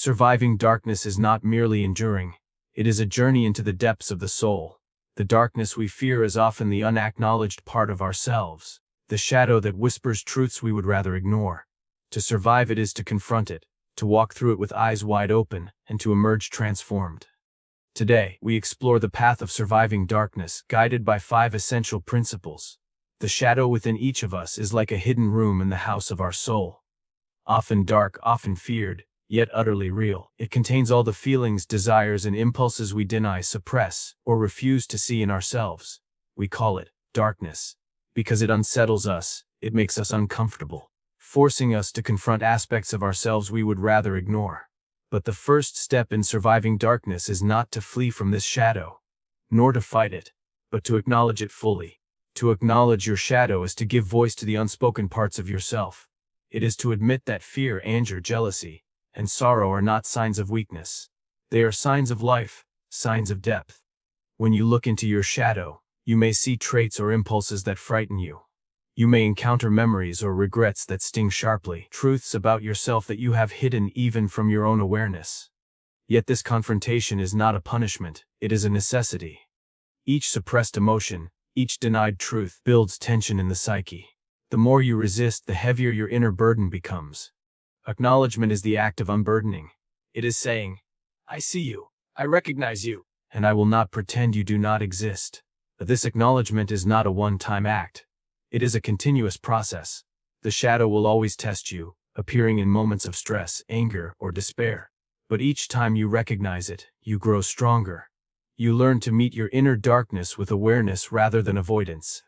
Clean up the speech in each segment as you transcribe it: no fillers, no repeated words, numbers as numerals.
Surviving darkness is not merely enduring, it is a journey into the depths of the soul. The darkness we fear is often the unacknowledged part of ourselves, the shadow that whispers truths we would rather ignore. To survive it is to confront it, to walk through it with eyes wide open, and to emerge transformed. Today, we explore the path of surviving darkness, guided by 5 essential principles. The shadow within each of us is like a hidden room in the house of our soul. Often dark, often feared, yet utterly real. It contains all the feelings, desires, and impulses we deny, suppress, or refuse to see in ourselves. We call it darkness because it unsettles us, it makes us uncomfortable, forcing us to confront aspects of ourselves we would rather ignore. But the first step in surviving darkness is not to flee from this shadow, nor to fight it, but to acknowledge it fully. To acknowledge your shadow is to give voice to the unspoken parts of yourself. It is to admit that fear, anger, jealousy, and sorrow are not signs of weakness. They are signs of life, signs of depth. When you look into your shadow, you may see traits or impulses that frighten you. You may encounter memories or regrets that sting sharply, truths about yourself that you have hidden even from your own awareness. Yet this confrontation is not a punishment, it is a necessity. Each suppressed emotion, each denied truth, builds tension in the psyche. The more you resist, the heavier your inner burden becomes. Acknowledgement is the act of unburdening. It is saying, I see you, I recognize you, and I will not pretend you do not exist. But this acknowledgement is not a one-time act. It is a continuous process. The shadow will always test you, appearing in moments of stress, anger, or despair. But each time you recognize it, you grow stronger. You learn to meet your inner darkness with awareness rather than avoidance.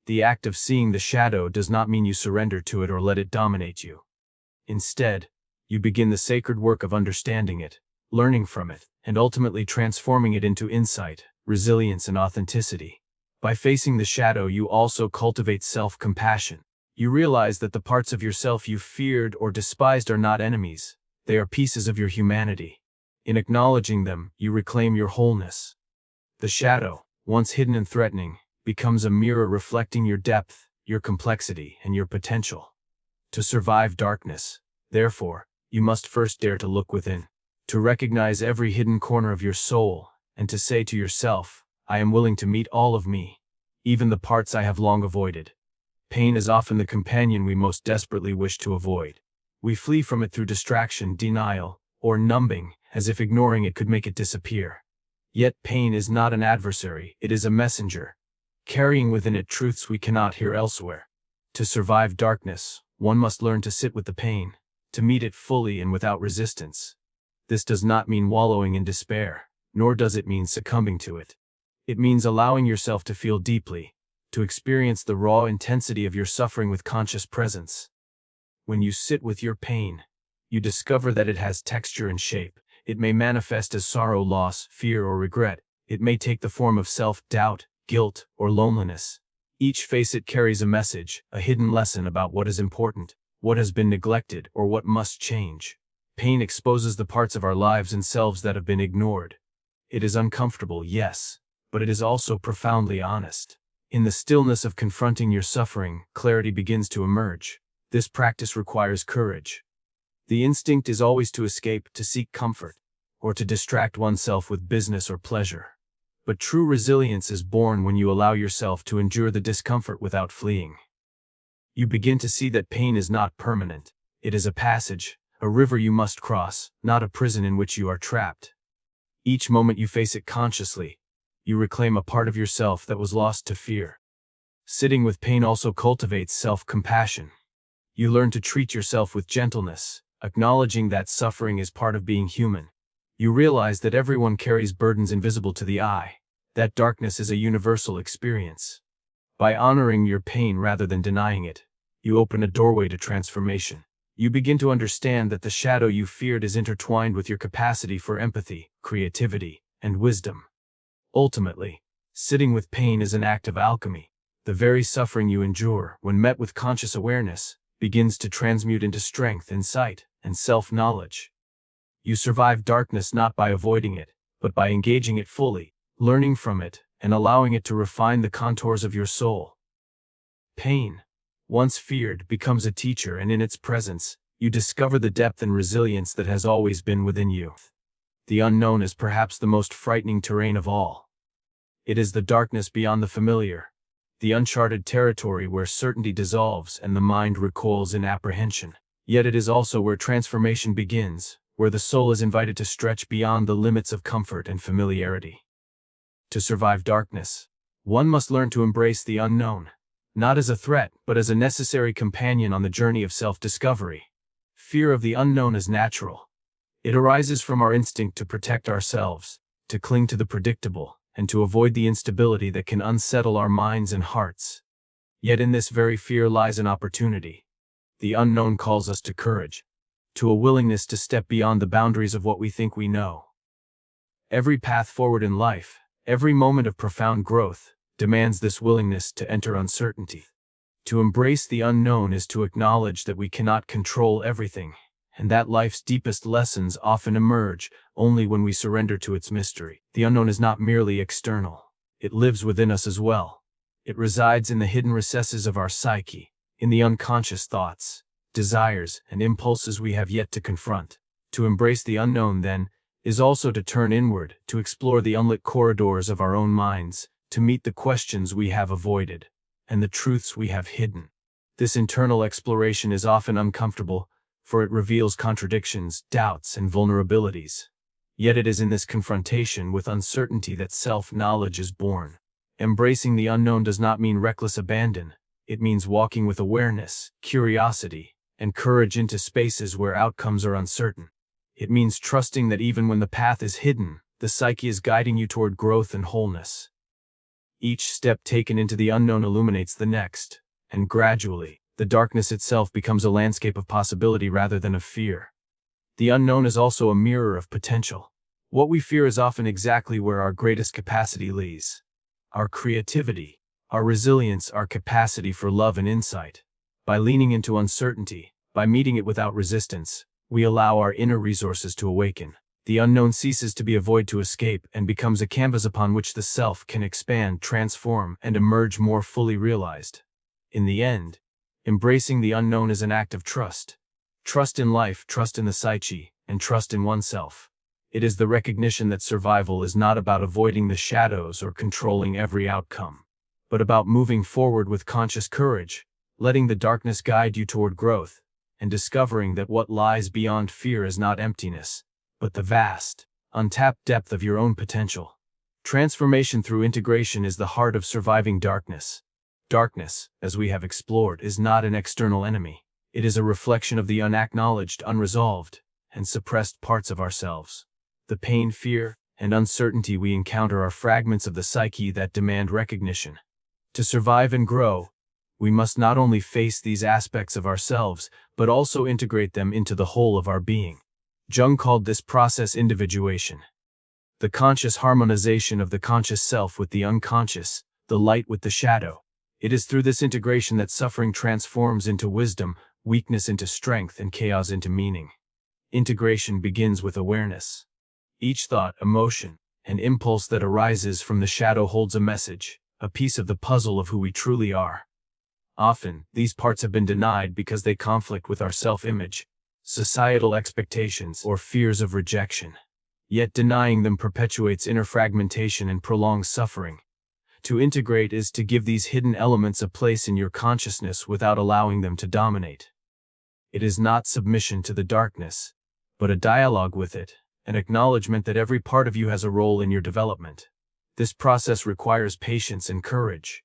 The act of seeing the shadow does not mean you surrender to it or let it dominate you. Instead, you begin the sacred work of understanding it, learning from it, and ultimately transforming it into insight, resilience, and authenticity. By facing the shadow, you also cultivate self-compassion. You realize that the parts of yourself you feared or despised are not enemies, they are pieces of your humanity. In acknowledging them, you reclaim your wholeness. The shadow, once hidden and threatening, becomes a mirror reflecting your depth, your complexity, and your potential. To survive darkness, therefore, you must first dare to look within, to recognize every hidden corner of your soul, and to say to yourself, I am willing to meet all of me, even the parts I have long avoided. Pain is often the companion we most desperately wish to avoid. We flee from it through distraction, denial, or numbing, as if ignoring it could make it disappear. Yet pain is not an adversary, it is a messenger, carrying within it truths we cannot hear elsewhere. To survive darkness, one must learn to sit with the pain, to meet it fully and without resistance. This does not mean wallowing in despair, nor does it mean succumbing to it. It means allowing yourself to feel deeply, to experience the raw intensity of your suffering with conscious presence. When you sit with your pain, you discover that it has texture and shape. It may manifest as sorrow, loss, fear, or regret. It may take the form of self-doubt, guilt, or loneliness. Each facet carries a message, a hidden lesson about what is important, what has been neglected, or what must change. Pain exposes the parts of our lives and selves that have been ignored. It is uncomfortable, yes, but it is also profoundly honest. In the stillness of confronting your suffering, clarity begins to emerge. This practice requires courage. The instinct is always to escape, to seek comfort, or to distract oneself with business or pleasure. But true resilience is born when you allow yourself to endure the discomfort without fleeing. You begin to see that pain is not permanent. It is a passage, a river you must cross, not a prison in which you are trapped. Each moment you face it consciously, you reclaim a part of yourself that was lost to fear. Sitting with pain also cultivates self-compassion. You learn to treat yourself with gentleness, acknowledging that suffering is part of being human. You realize that everyone carries burdens invisible to the eye, that darkness is a universal experience. By honoring your pain rather than denying it, you open a doorway to transformation. You begin to understand that the shadow you feared is intertwined with your capacity for empathy, creativity, and wisdom. Ultimately, sitting with pain is an act of alchemy. The very suffering you endure, when met with conscious awareness, begins to transmute into strength, insight, and self-knowledge. You survive darkness not by avoiding it, but by engaging it fully, learning from it, and allowing it to refine the contours of your soul. Pain, once feared, becomes a teacher, and in its presence, you discover the depth and resilience that has always been within you. The unknown is perhaps the most frightening terrain of all. It is the darkness beyond the familiar, the uncharted territory where certainty dissolves and the mind recoils in apprehension. Yet it is also where transformation begins, where the soul is invited to stretch beyond the limits of comfort and familiarity. To survive darkness, one must learn to embrace the unknown, not as a threat, but as a necessary companion on the journey of self-discovery. Fear of the unknown is natural. It arises from our instinct to protect ourselves, to cling to the predictable, and to avoid the instability that can unsettle our minds and hearts. Yet in this very fear lies an opportunity. The unknown calls us to courage, to a willingness to step beyond the boundaries of what we think we know. Every path forward in life, every moment of profound growth, demands this willingness to enter uncertainty. To embrace the unknown is to acknowledge that we cannot control everything, and that life's deepest lessons often emerge only when we surrender to its mystery. The unknown is not merely external. It lives within us as well. It resides in the hidden recesses of our psyche, in the unconscious thoughts, desires, and impulses we have yet to confront. To embrace the unknown, then, is also to turn inward, to explore the unlit corridors of our own minds, to meet the questions we have avoided, and the truths we have hidden. This internal exploration is often uncomfortable, for it reveals contradictions, doubts, and vulnerabilities. Yet it is in this confrontation with uncertainty that self-knowledge is born. Embracing the unknown does not mean reckless abandon. It means walking with awareness, curiosity, and courage into spaces where outcomes are uncertain. It means trusting that even when the path is hidden, the psyche is guiding you toward growth and wholeness. Each step taken into the unknown illuminates the next, and gradually, the darkness itself becomes a landscape of possibility rather than of fear. The unknown is also a mirror of potential. What we fear is often exactly where our greatest capacity lies. Our creativity, our resilience, our capacity for love and insight. By leaning into uncertainty, by meeting it without resistance, we allow our inner resources to awaken. The unknown ceases to be a void to escape and becomes a canvas upon which the self can expand, transform, and emerge more fully realized. In the end, embracing the unknown is an act of trust. Trust in life, trust in the psyche, and trust in oneself. It is the recognition that survival is not about avoiding the shadows or controlling every outcome, but about moving forward with conscious courage, letting the darkness guide you toward growth, and discovering that what lies beyond fear is not emptiness, but the vast, untapped depth of your own potential. Transformation through integration is the heart of surviving darkness. Darkness, as we have explored, is not an external enemy. It is a reflection of the unacknowledged, unresolved, and suppressed parts of ourselves. The pain, fear, and uncertainty we encounter are fragments of the psyche that demand recognition. To survive and grow, we must not only face these aspects of ourselves, but also integrate them into the whole of our being. Jung called this process individuation. The conscious harmonization of the conscious self with the unconscious, the light with the shadow. It is through this integration that suffering transforms into wisdom, weakness into strength, and chaos into meaning. Integration begins with awareness. Each thought, emotion, and impulse that arises from the shadow holds a message, a piece of the puzzle of who we truly are. Often, these parts have been denied because they conflict with our self-image, societal expectations, or fears of rejection. Yet denying them perpetuates inner fragmentation and prolongs suffering. To integrate is to give these hidden elements a place in your consciousness without allowing them to dominate. It is not submission to the darkness, but a dialogue with it, an acknowledgement that every part of you has a role in your development. This process requires patience and courage.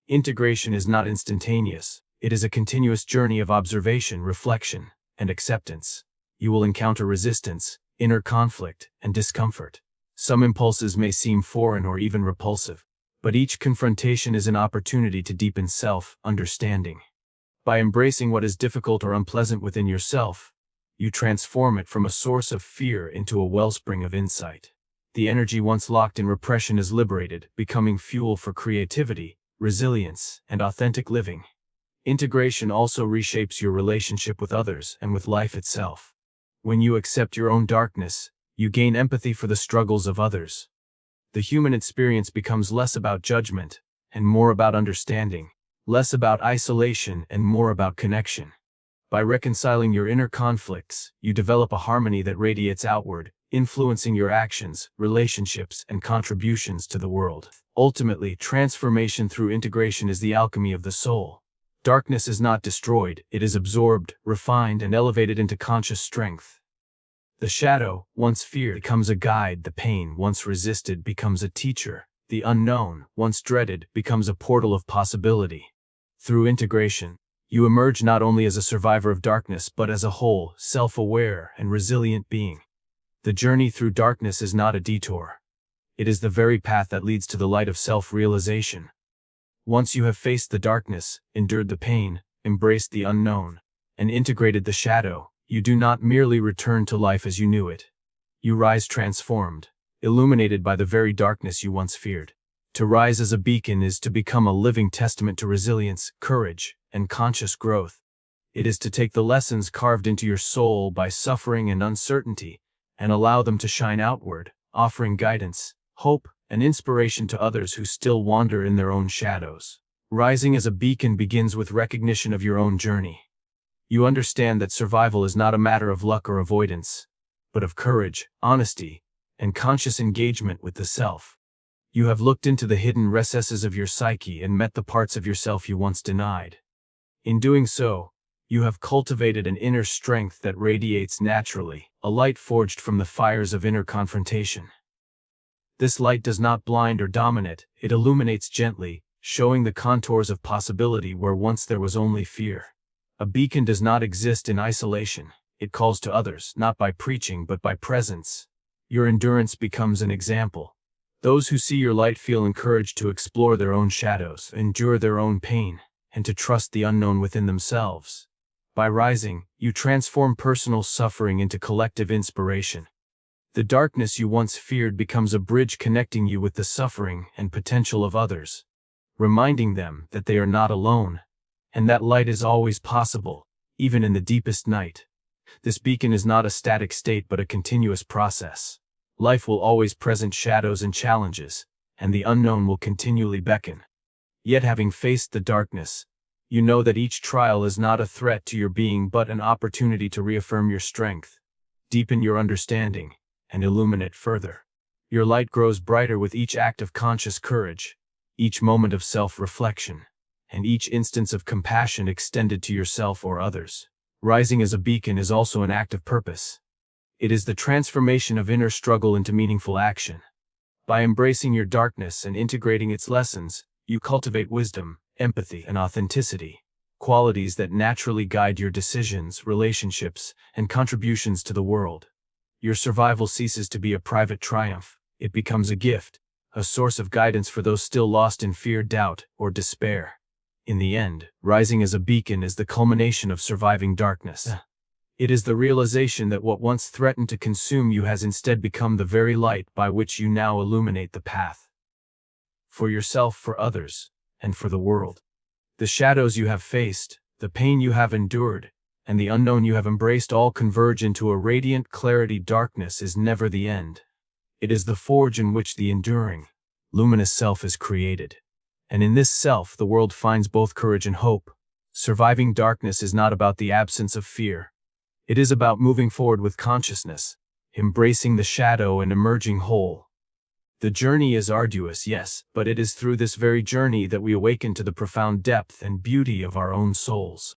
Integration is not instantaneous. It is a continuous journey of observation, reflection, and acceptance. You will encounter resistance, inner conflict, and discomfort. Some impulses may seem foreign or even repulsive, but each confrontation is an opportunity to deepen self-understanding. By embracing what is difficult or unpleasant within yourself, you transform it from a source of fear into a wellspring of insight. The energy once locked in repression is liberated, becoming fuel for creativity, resilience, and authentic living. Integration also reshapes your relationship with others and with life itself. When you accept your own darkness, you gain empathy for the struggles of others. The human experience becomes less about judgment and more about understanding, less about isolation and more about connection. By reconciling your inner conflicts, you develop a harmony that radiates outward, influencing your actions, relationships, and contributions to the world. Ultimately, transformation through integration is the alchemy of the soul. Darkness is not destroyed, it is absorbed, refined, and elevated into conscious strength. The shadow, once feared, becomes a guide. The pain, once resisted, becomes a teacher. The unknown, once dreaded, becomes a portal of possibility. Through integration, you emerge not only as a survivor of darkness but as a whole, self-aware, and resilient being. The journey through darkness is not a detour. It is the very path that leads to the light of self-realization. Once you have faced the darkness, endured the pain, embraced the unknown, and integrated the shadow, you do not merely return to life as you knew it. You rise transformed, illuminated by the very darkness you once feared. To rise as a beacon is to become a living testament to resilience, courage, and conscious growth. It is to take the lessons carved into your soul by suffering and uncertainty, and allow them to shine outward, offering guidance, hope, and inspiration to others who still wander in their own shadows. Rising as a beacon begins with recognition of your own journey. You understand that survival is not a matter of luck or avoidance, but of courage, honesty, and conscious engagement with the self. You have looked into the hidden recesses of your psyche and met the parts of yourself you once denied. In doing so, you have cultivated an inner strength that radiates naturally, a light forged from the fires of inner confrontation. This light does not blind or dominate, it illuminates gently, showing the contours of possibility where once there was only fear. A beacon does not exist in isolation, it calls to others, not by preaching but by presence. Your endurance becomes an example. Those who see your light feel encouraged to explore their own shadows, endure their own pain, and to trust the unknown within themselves. By rising, you transform personal suffering into collective inspiration. The darkness you once feared becomes a bridge connecting you with the suffering and potential of others, reminding them that they are not alone, and that light is always possible, even in the deepest night. This beacon is not a static state but a continuous process. Life will always present shadows and challenges, and the unknown will continually beckon. Yet having faced the darkness, you know that each trial is not a threat to your being but an opportunity to reaffirm your strength, deepen your understanding, and illumine it further. Your light grows brighter with each act of conscious courage, each moment of self-reflection, and each instance of compassion extended to yourself or others. Rising as a beacon is also an act of purpose. It is the transformation of inner struggle into meaningful action. By embracing your darkness and integrating its lessons, you cultivate wisdom, empathy, and authenticity, qualities that naturally guide your decisions, relationships, and contributions to the world. Your survival ceases to be a private triumph. It becomes a gift, a source of guidance for those still lost in fear, doubt, or despair. In the end, rising as a beacon is the culmination of surviving darkness. It is the realization that what once threatened to consume you has instead become the very light by which you now illuminate the path. For yourself, for others, and for the world. The shadows you have faced, the pain you have endured, and the unknown you have embraced all converge into a radiant clarity. Darkness is never the end. It is the forge in which the enduring, luminous self is created. And in this self the world finds both courage and hope. Surviving darkness is not about the absence of fear. It is about moving forward with consciousness, embracing the shadow and emerging whole. The journey is arduous, yes, but it is through this very journey that we awaken to the profound depth and beauty of our own souls.